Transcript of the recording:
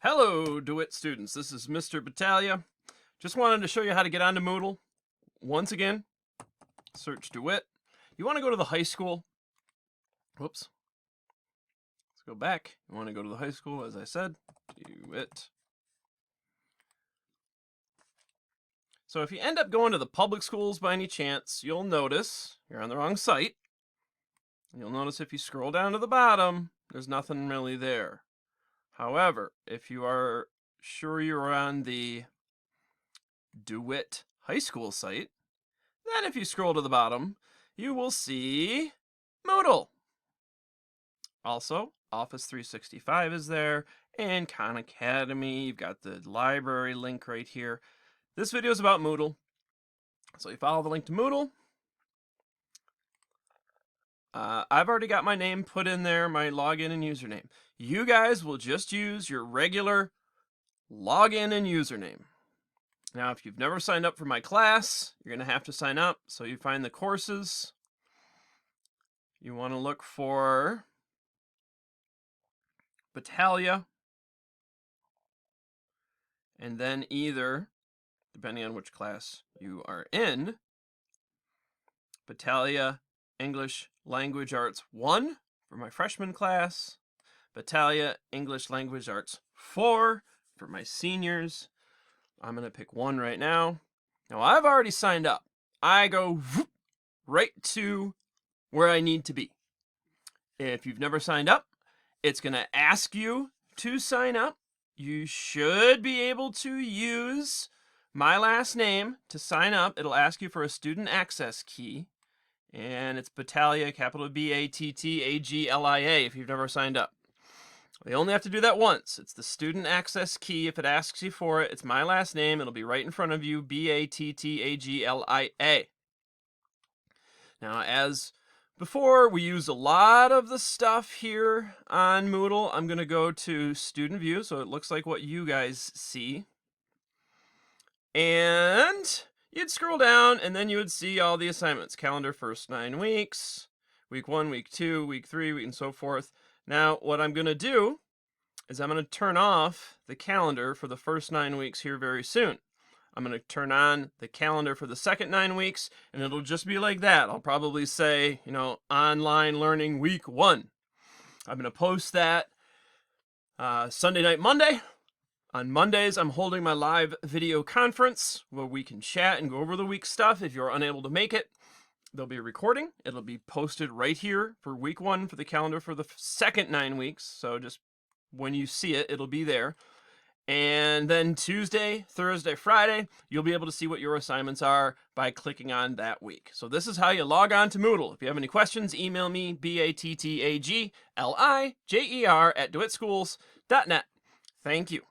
Hello, DeWitt students. This is Mr. Battaglia. Just wanted to show you how to get onto Moodle. Once again, search DeWitt. You want to go to the high school. Whoops. Let's go back. You want to go to the high school, as I said. DeWitt. So if you end up going to the public schools by any chance, you'll notice you're on the wrong site. You'll notice if you scroll down to the bottom, there's nothing really there. However, if you are sure you're on the DeWitt High School site, then if you scroll to the bottom, you will see Moodle. Also, Office 365 is there, and Khan Academy. You've got the library link right here. This video is about Moodle, so you follow the link to Moodle. I've already got my name put in there, my login and username. You guys will just use your regular login and username. Now, if you've never signed up for my class, you're going to have to sign up. So you find the courses. You want to look for Battaglia. And then either, depending on which class you are in, Battaglia English Language Arts 1 for my freshman class, Battaglia English Language Arts 4 for my seniors. I'm going to pick one right now. Now, I've already signed up. I go right to where I need to be. If you've never signed up, it's going to ask you to sign up. You should be able to use my last name to sign up. It'll ask you for a student access key. And it's Battaglia, capital Battaglia, if you've never signed up. They only have to do that once. It's the student access key. If it asks you for it, it's my last name. It'll be right in front of you, Battaglia. Now, as before, we use a lot of the stuff here on Moodle. I'm going to go to student view, so it looks like what you guys see. And you'd scroll down, and then you would see all the assignments. Calendar first 9 weeks, week 1, week 2, week 3, and so forth. Now, what I'm going to do is I'm going to turn off the calendar for the first 9 weeks here very soon. I'm going to turn on the calendar for the second 9 weeks, and it'll just be like that. I'll probably say, online learning week 1. I'm going to post that Sunday night, Monday. On Mondays, I'm holding my live video conference where we can chat and go over the week stuff. If you're unable to make it, there'll be a recording. It'll be posted right here for week 1 for the calendar for the second 9 weeks. So just when you see it, it'll be there. And then Tuesday, Thursday, Friday, you'll be able to see what your assignments are by clicking on that week. So this is how you log on to Moodle. If you have any questions, email me, battagler@DeWittSchools.net. Thank you.